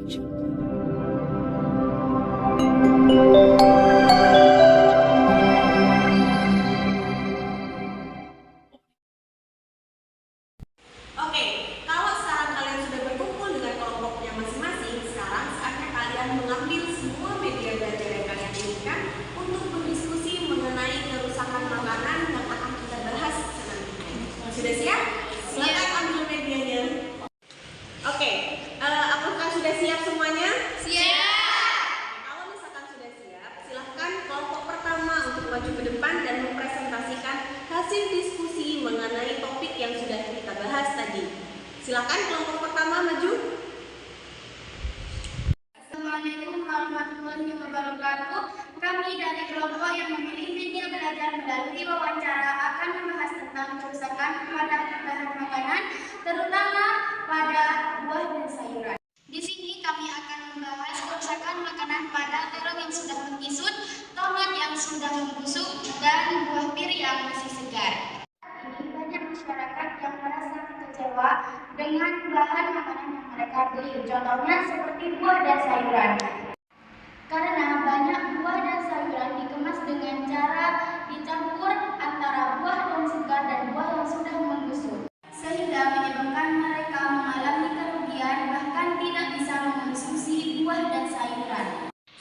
Oke, kalau sekarang kalian sudah berkumpul dengan kelompoknya masing-masing, sekarang saatnya kalian mengambil semua media belajar yang kalian inginkan untuk berdiskusi mengenai kerusakan makanan yang akan kita bahas selanjutnya. Sudah siap? Silakan ambil medianya. Oke, apakah sudah siap semuanya? Siap. Kalau misalkan sudah siap, silahkan kelompok pertama untuk maju ke depan dan mempresentasikan hasil diskusi mengenai topik yang sudah kita bahas tadi. Silakan kelompok pertama maju. Assalamualaikum warahmatullahi wabarakatuh. Kami dari kelompok yang memilih media belajar melalui wawancara akan membahas tentang kerusakan pada bahan makanan, terutama pada buah dan sayuran. Di sini kami akan membahas kerusakan makanan pada terong yang sudah mengkisut, tomat yang sudah membusuk, dan buah pir yang masih segar. Banyak masyarakat yang merasa kecewa dengan bahan makanan yang mereka beli, contohnya seperti buah dan sayuran. Karena banyak buah dan sayuran dikemas dengan cara dicampur antara buah yang segar dan buah yang sudah membusuk, sehingga menyebabkan mereka mengalami kerugian bahkan tidak bisa mengonsumsi buah dan sayuran.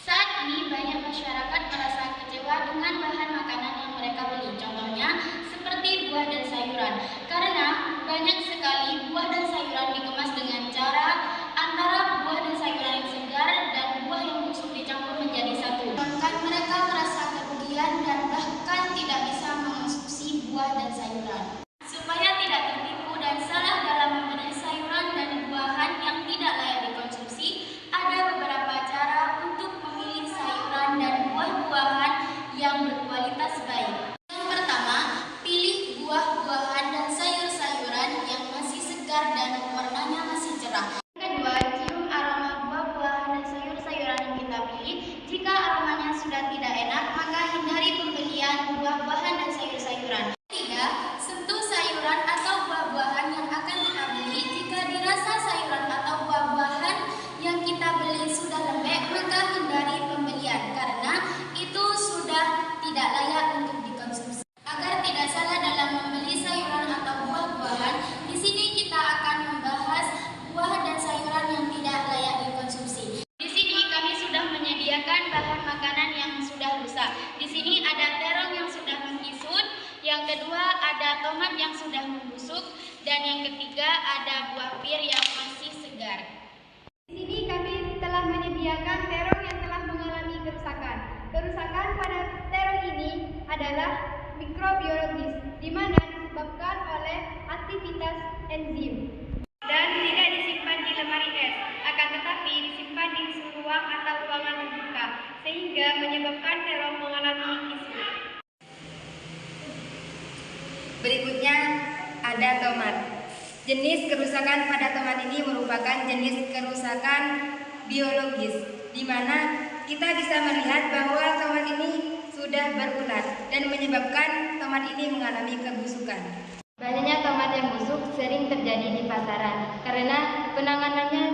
Saat ini banyak masyarakat merasa kecewa dengan bahan makanan yang mereka beli, contohnya seperti buah dan sayuran, karena banyak sekali buah dan sayuran dikemas dengan cara antara buah dan sayuran yang segar dan buah yang busuk dicampur menjadi satu. Bahkan mereka merasa kerugian dan bahkan tidak bisa mengonsumsi buah dan sayuran. Supaya tidak tertipu dan salah dalam memilih sayuran dan buahan yang tidak layak dikonsumsi, ada beberapa cara untuk memilih sayuran dan buah-buahan yang berkualitas baik. Yang pertama, pilih buah-buahan dan sayur-sayuran yang masih segar dan warnanya masih cerah. Yang kedua, cium aroma buah-buahan dan sayur-sayuran yang kita pilih. Jika aromanya sudah tidak enak, maka hindari pembelian buah-buahan dan sayur-sayuran. Ketiga, sentuh sayuran atau buah-buahan yang akan kita beli. Jika dirasa sayuran atau buah-buahan yang kita beli sudah lembek, maka hindari pembelian karena itu sudah tidak layak untuk dikonsumsi. Agar tidak salah dalam membeli sayuran atau buah-buahan, di sini kita akan membahas buah dan sayuran yang tidak layak dikonsumsi. Di sini kami sudah menyediakan bahan makanan yang sudah rusak. Di sini ada terong yang sudah mengkisut, yang kedua ada tomat yang sudah membusuk, dan yang ketiga ada buah pir yang masih segar. Di sini kami telah menyediakan terong yang telah mengalami kerusakan. Kerusakan pada terong ini adalah mikrobiologis, di mana disebabkan oleh aktivitas enzim dan tidak disimpan di lemari es, akan tetapi disimpan di suhu ruang atau ruangan terbuka, sehingga menyebabkan terong mengalami kisut. Berikutnya ada tomat. Jenis kerusakan pada tomat ini merupakan jenis kerusakan biologis, di mana kita bisa melihat bahwa tomat ini sudah berulat dan menyebabkan tomat ini mengalami kebusukan. Banyaknya tomat yang busuk sering terjadi di pasaran karena penanganannya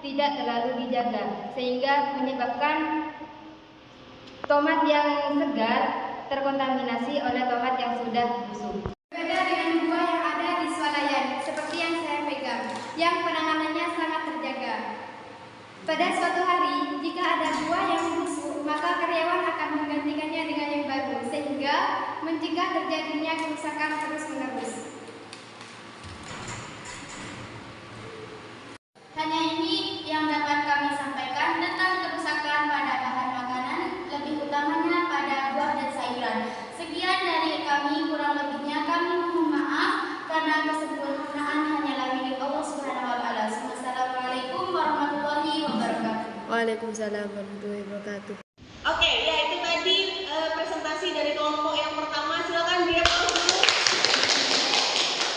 tidak terlalu dijaga, sehingga menyebabkan tomat yang segar terkontaminasi oleh tomat yang sudah busuk. Berbeda dengan buah yang ada di swalayan, seperti yang saya pegang, yang penanganannya sangat terjaga. Pada suatu hari, jika ada buah yang busuk, maka karyawan akan menggantikannya dengan yang baru, sehingga mencegah terjadinya kerusakan terus-menerus. Hanya ini yang dapat kami sampaikan tentang kerusakan pada bahan makanan, lebih utamanya pada buah dan sayuran. Sekian dari kami, kurang lebihnya kami mohon maaf karena kesempurnaan hanyalah milik Allah Subhanahu wa taala. Wassalamualaikum warahmatullahi wabarakatuh. Waalaikumsalam warahmatullahi wabarakatuh. Oke, ya itu tadi presentasi dari kelompok yang pertama. Silakan dia dulu.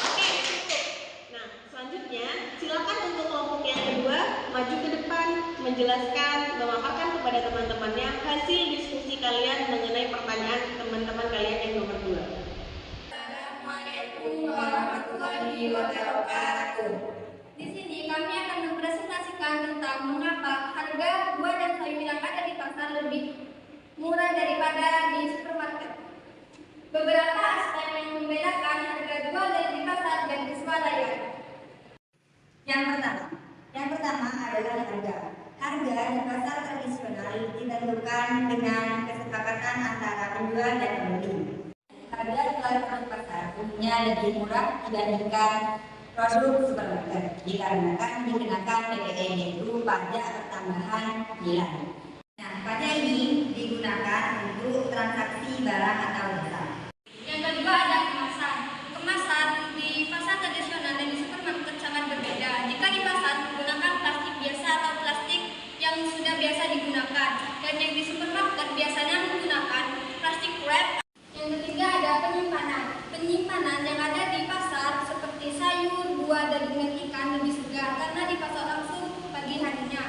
Oke, cukup. Nah, selanjutnya silakan untuk kelompok yang kedua maju ke depan menjelaskan, memaparkan kepada teman-temannya hasil diskusi kalian mengenai pertanyaan teman-teman kalian yang nomor 2. Assalamualaikum warahmatullahi wabarakatuh. Di sini kami akan mempresentasikan mempresentasikan tentang mengapa harga buah dan sayur yang ada di pasar lebih murah daripada di supermarket. Beberapa aspek yang membedakan harga jual di pasar dan di swalayan. Yang pertama adalah harga. Harga di pasar tradisional ditentukan dengan kesepakatan antara penjual dan pembeli. Harga jual produk pasar umumnya lebih murah dibandingkan produk supermarket dikarenakan dikenakan PPN, yaitu pajak pertambahan nilai. Nah, pajak ini digunakan untuk transaksi barang atau jasa. Yang kedua ada kemasan. Kemasan di pasar tradisional dan di supermarket sangat berbeda. Jika di pasar menggunakan plastik biasa atau plastik yang sudah biasa digunakan, dan yang di supermarket biasanya menggunakan plastik wrap. Yang ketiga ada penyimpanan. Penyimpanan yang ada di pasar seperti sayur, buah, daging dan ikan lebih segar karena dipasak langsung pagi harinya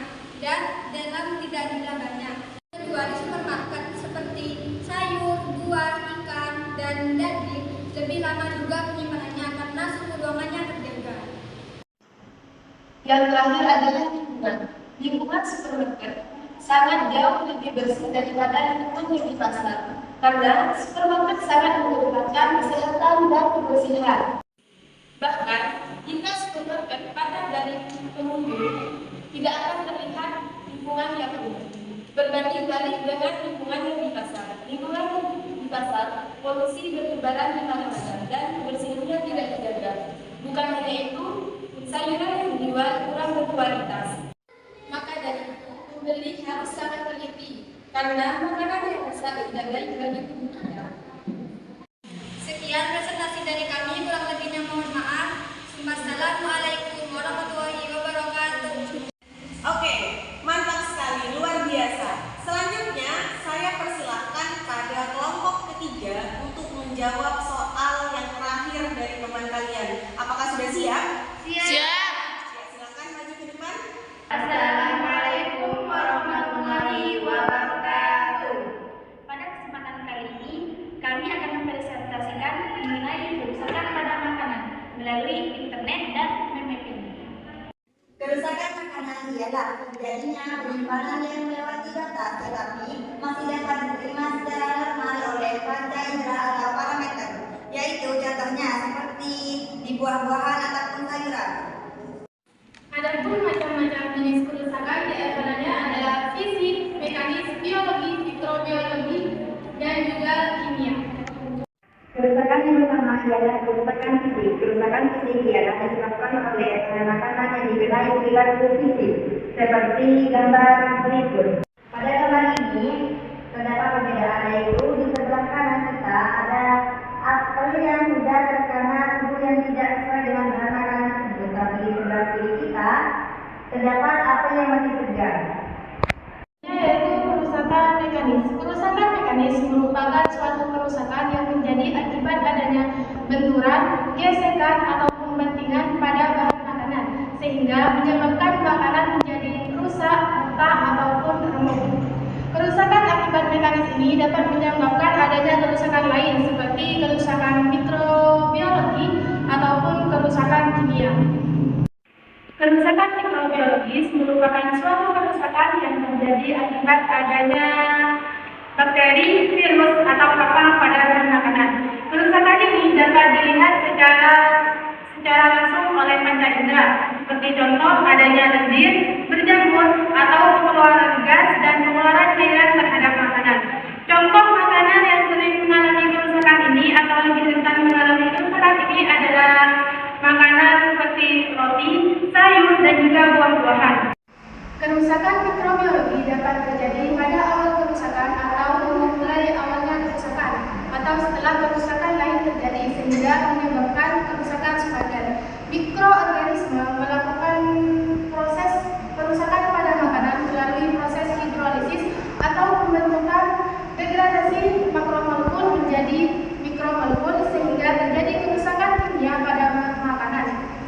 dan dalam tidak jumlah banyak. Kedua, di supermarket seperti sayur, buah, ikan, dan daging lebih lama juga penyimpanannya karena suhu ruangannya terjaga. Yang terakhir adalah lingkungan. Lingkungan supermarket sangat jauh lebih bersih daripada lingkungan yang di pasar, karena supermarket sangat mengedepankan kesehatan dan kebersihan. Bahkan, jika supermarket padat dari pengunjung, tidak akan terlihat lingkungan yang unik. Berbanding balik dengan lingkungan yang di pasar. Lingkungan di pasar, polusi bertebaran di mana-mana dan kebersihannya tidak terjaga. Bukan hanya itu, sayuran yang dijual kurang berkualitas. Maka dari itu, pembeli harus sangat teliti karena makanan yang rusak tidak baik bagi tubuh kita. Sekian presentasi dari kami, kurang lebihnya mohon maaf. Wassalamualaikum warahmatullahi wabarakatuh. Oke, mantap sekali, luar biasa. Selanjutnya, saya persilahkan pada kelompok ketiga untuk menjawab soal yang terakhir dari teman kalian. Apakah sudah siap? Siap. Ya, silakan maju ke depan. Assalamualaikum warahmatullahi wabarakatuh. Pada kesempatan kali ini, kami akan mempresentasikan mengenai kerusakan pada makanan melalui internet dan memapping. Kerusakan makanan ialah terjadinya penyimpanan yang melewati batas tetapi masih dapat diterima secara normal oleh panca indera atau parameter, yaitu contohnya seperti di buah-buahan ataupun sayuran. Adapun macam-macam jenis kerusakan diantaranya adalah fisik, mekanis, biologi, mikrobiologi, dan juga kimia. Kerusakan yang pertama adalah kerusakan fisik. Kerusakan fisik ialah disebabkan oleh makanan yang dikenai perilaku fisik, seperti gambar berikut. Pada gambar ini terdapat perbedaan, yaitu di sebelah kanan kita ada apel yang sudah terkena suhu yang tidak sesuai dengan bahan makanan tersebut, tapi di sebelah kiri kita terdapat apel yang masih segar. Yaitu kerusakan mekanis. Kerusakan mekanis merupakan suatu kerusakan yang terjadi akibat adanya benturan, gesekan, ataupun bantingan pada bahan makanan, sehingga menyebabkan makanan menjadi rusak, retak, ataupun remuk. Kerusakan akibat mekanis ini dapat menyebabkan adanya kerusakan lain seperti kerusakan mikrobiologi ataupun kerusakan kimia. Kerusakan mikrobiologis merupakan suatu kerusakan yang terjadi akibat adanya bakteri, virus, atau kapal pada bahan makanan. Kerusakan ini dapat dilihat secara langsung oleh panca indera, seperti contoh adanya lendir, berjamur, atau pengeluaran gas dan pengeluaran cairan terhadap makanan. Contoh makanan yang sering mengalami kerusakan ini atau lebih rentan mengalami kerusakan ini adalah makanan seperti roti, sayur, dan juga buah-buahan. Kerusakan mikrobiologi dapat terjadi pada awal kerusakan atau mulai awalnya kerusakan atau setelah kerusakan lain terjadi sehingga menyebabkan kerusakan sepadan. Mikroorganisme melakukan proses kerusakan pada makanan melalui proses hidrolisis atau pembentukan degradasi makromolekul menjadi mikromolekul sehingga terjadi kerusakan kimia pada makanan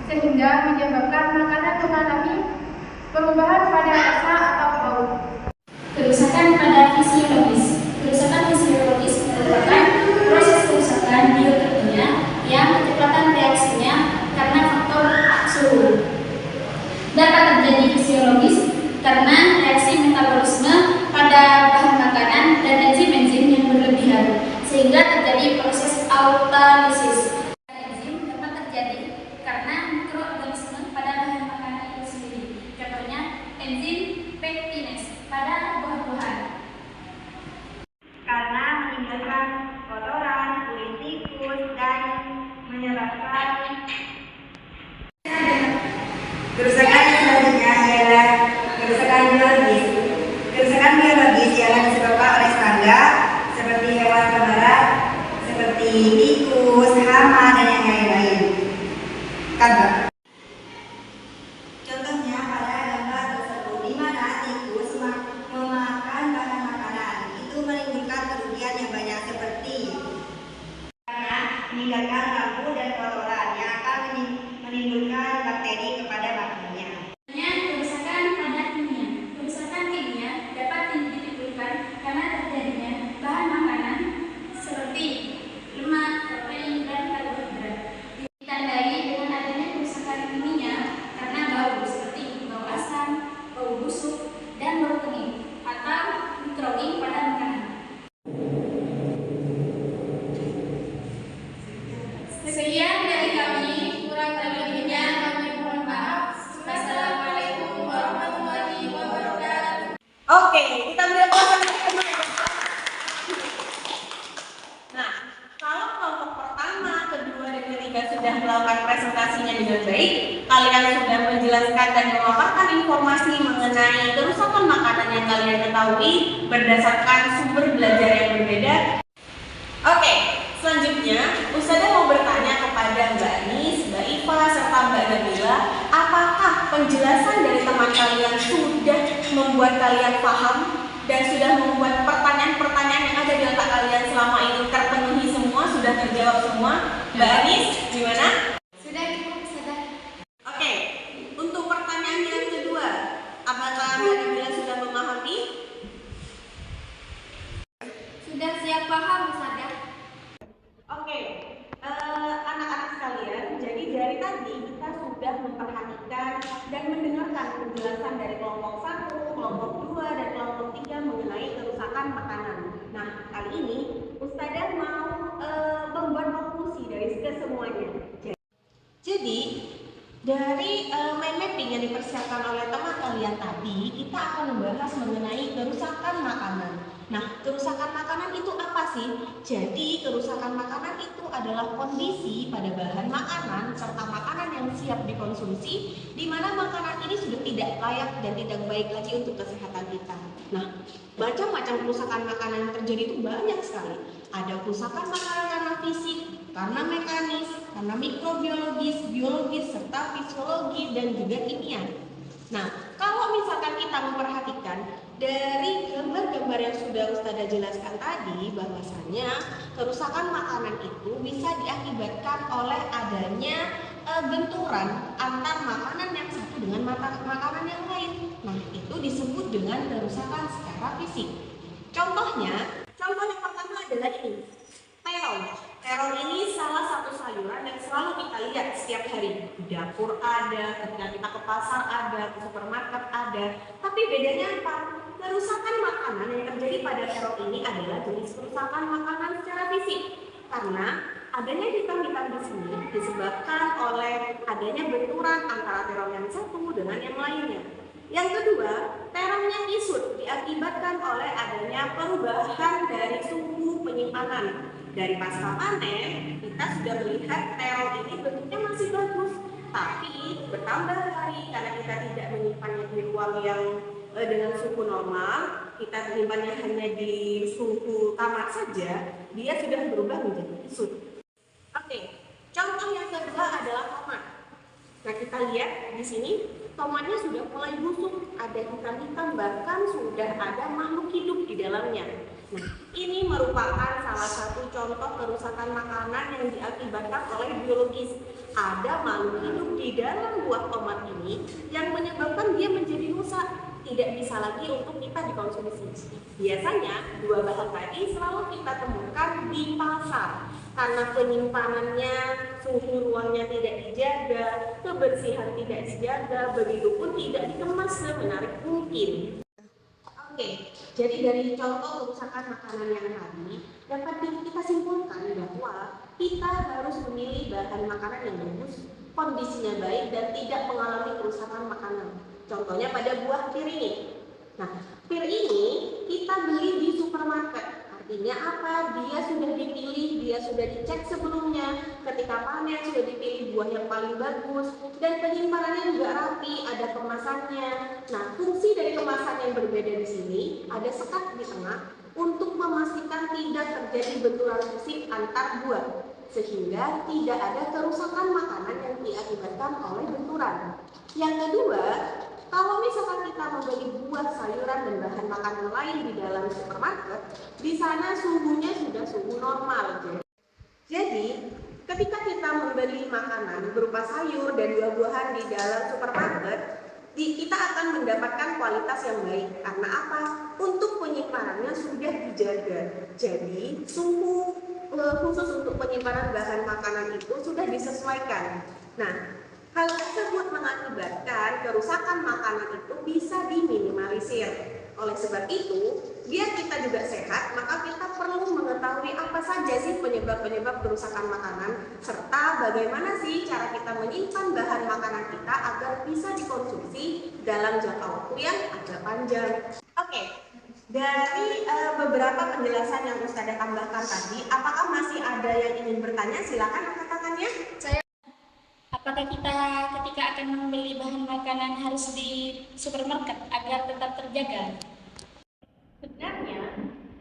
sehingga menyebabkan makanan mengalami perubahan pada rasa atau bau. Kerusakan pada fisiologis. Kerusakan fisiologis merupakan proses kerusakan biokimia yang kecepatan reaksinya karena faktor suhu. Dapat terjadi enzim pektinase pada buah-buahan. Karena menimbulkan kotoran, kulit tikus, dan menyebabkan kerusakan. Yang selanjutnya adalah kerusakan biologis. Kerusakan biologis yang disebabkan oleh serangga seperti hewan pembarap, seperti tikus, hama, dan yang lain-lain. Contohnya pada gambar tersebut, di mana tikus memakan bahan makanan, itu menimbulkan kerugian yang banyak seperti meninggalkan lampu dan kotoran yang akan menimbulkan bakteri kepada makanannya. Kerusakan pada kimia. Kerusakan kimia dapat ditimbulkan karena terjadinya bahan makanan seperti lemak, protein, dan karbohidrat. Ditandai dengan adanya kerusakan kimia karena bau seperti bau asam, bau busuk, dan bau kening atau microwing pada makanan. Sekian dari kami, kurang lebihnya kami mohon maaf. Wassalamualaikum warahmatullahi wabarakatuh. Oke, kita beri aplaus. Nah, kalau kelompok pertama, kedua, dan ketiga sudah melakukan presentasinya dengan baik, kalian sudah menjelaskan dan memaparkan informasi mengenai kerusakan makanan yang kalian ketahui berdasarkan sumber belajar yang berbeda. Oke, selanjutnya Ustazah mau bertanya kepada Mbak Anis, Mbak Iva, serta Mbak Nabila, apakah penjelasan dari teman kalian sudah membuat kalian paham dan sudah membuat pertanyaan-pertanyaan yang ada di otak kalian selama ini terpenuhi semua, sudah terjawab semua? Mbak Anis, gimana? Sudah cukup, sudah. Oke, untuk pertanyaan yang kedua, apakah Mbak Nabila sudah memahami? Sudah siap paham, Ustazah? Oke, anak-anak sekalian, jadi dari tadi kita sudah memperhatikan dan mendengarkan penjelasan dari kelompok 1, kelompok 2, dan kelompok 3 mengenai kerusakan makanan. Nah, kali ini Ustazah mau membuat konklusi dari kesemuanya. Jadi, dari mind mapping yang dipersiapkan oleh teman kalian tadi, kita akan membahas mengenai kerusakan makanan. Nah, kerusakan makanan itu apa sih? Jadi, kerusakan makanan itu adalah kondisi pada bahan makanan serta makanan yang siap dikonsumsi di mana makanan ini sudah tidak layak dan tidak baik lagi untuk kesehatan kita. Nah, macam-macam kerusakan makanan yang terjadi itu banyak sekali. Ada kerusakan makanan karena fisik, karena mekanis, karena mikrobiologis, biologis, serta fisiologi dan juga kimia. Nah, kalau misalkan kita memperhatikan dari gambar-gambar yang sudah Ustazah jelaskan tadi, bahwasannya kerusakan makanan itu bisa diakibatkan oleh adanya benturan antar makanan yang satu dengan makanan yang lain. Nah, itu disebut dengan kerusakan secara fisik. Contohnya, contoh yang pertama adalah ini, terong. Terong ini salah satu sayuran yang selalu kita lihat setiap hari. Di dapur ada, ketika kita ke pasar ada, ke supermarket ada. Tapi bedanya apa? Kerusakan makanan yang terjadi pada terong ini adalah jenis kerusakan makanan secara fisik. Karena adanya hitam-hitam di sini disebabkan oleh adanya benturan antara terong yang satu dengan yang lainnya. Yang kedua, terongnya kisut diakibatkan oleh adanya perubahan dari suhu penyimpanan. Dari pasca panen, kita sudah melihat terong ini bentuknya masih bagus, tapi bertambah hari karena kita tidak menyimpannya di ruang yang dengan suhu normal, kita menyimpannya hanya di suhu kamar saja, dia sudah berubah menjadi kisut. Oke, contoh yang kedua adalah tomat. Nah, kita lihat di sini tomatnya sudah mulai busuk, ada hitam-hitam, bahkan sudah ada makhluk hidup di dalamnya. Nah, ini merupakan salah satu contoh kerusakan makanan yang diakibatkan oleh biologis. Ada makhluk hidup di dalam buah tomat ini yang menyebabkan dia menjadi rusak, tidak bisa lagi untuk kita dikonsumsi. Biasanya dua bahan tadi selalu kita temukan di pasar karena penyimpanannya, suhu ruangnya tidak dijaga, kebersihan tidak dijaga, begitupun tidak dikemas semenarik mungkin. Oke, jadi dari contoh kerusakan makanan yang tadi dapat kita simpulkan bahwa kita harus memilih bahan makanan yang bagus, kondisinya baik dan tidak mengalami kerusakan makanan. Contohnya pada buah pir ini. Nah, pir ini kita beli di supermarket. Artinya apa? Dia sudah dipilih, dia sudah dicek sebelumnya. Ketika panen sudah dipilih buah yang paling bagus dan penyimpanannya juga rapi, ada kemasannya. Nah, fungsi dari kemasan yang berbeda di sini ada sekat di tengah untuk memastikan tidak terjadi benturan fisik antar buah, sehingga tidak ada kerusakan makanan yang diakibatkan oleh benturan. Yang kedua, kalau misalkan kita membeli buah, sayuran, dan bahan makanan lain di dalam supermarket, di sana suhunya sudah suhu normal. Jadi, ketika kita membeli makanan berupa sayur dan buah-buahan di dalam supermarket, kita akan mendapatkan kualitas yang baik. Karena apa? Untuk penyimpanannya sudah dijaga. Jadi, suhu khusus untuk penyimpanan bahan makanan itu sudah disesuaikan. Nah, hal tersebut mengakibatkan kerusakan makanan itu bisa diminimalisir. Oleh sebab itu, biar kita juga sehat, maka kita perlu mengetahui apa saja sih penyebab-penyebab kerusakan makanan, serta bagaimana sih cara kita menyimpan bahan makanan kita agar bisa dikonsumsi dalam jangka waktu yang agak panjang. Oke, dari beberapa penjelasan yang Ustazah tambahkan tadi, apakah masih ada yang ingin bertanya? Silakan angkat tangannya. Apakah kita ketika akan membeli bahan makanan harus di supermarket agar tetap terjaga? Sebenarnya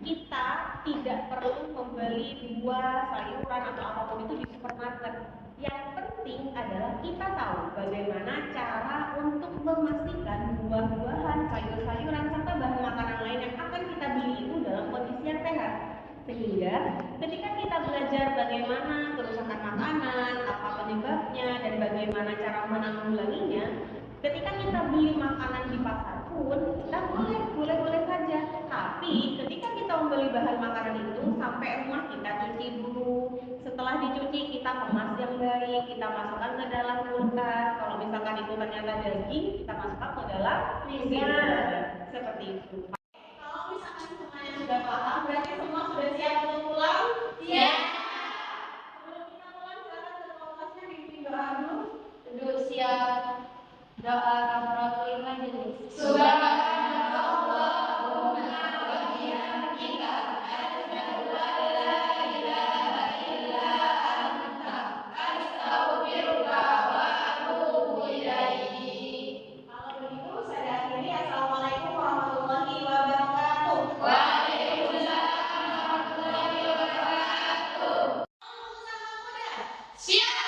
kita tidak perlu membeli buah, sayuran atau apapun itu di supermarket. Yang penting adalah kita tahu bagaimana cara untuk memastikan buah-buahan, sayur-sayuran serta bahan makanan lain yang akan kita beli itu dalam kondisi yang sehat. Sehingga ketika kita belajar bagaimana kerusakan makanan, apa penyebabnya, dan bagaimana cara menanggulanginya, ketika kita beli makanan di pasar pun kita boleh saja. Tapi ketika kita membeli bahan makanan itu sampai rumah kita cuci dulu. Setelah dicuci kita kemas yang baik, kita masukkan ke dalam kulkas. Kalau misalkan itu ternyata daging, kita masukkan ke dalam freezer. Seperti itu. Kalau misalkan semuanya sudah paham, berarti semua sudah siap untuk pulang? Siap. Sebelum kita pulang, silakan ketua kelasnya bimbing doa dulu. Duduk siap. Doa kafaratul majelis. Kalau begitu, saya akhiri. Assalamualaikum warahmatullahi wabarakatuh. Waalaikumsalam warahmatullahi wabarakatuh. Siap.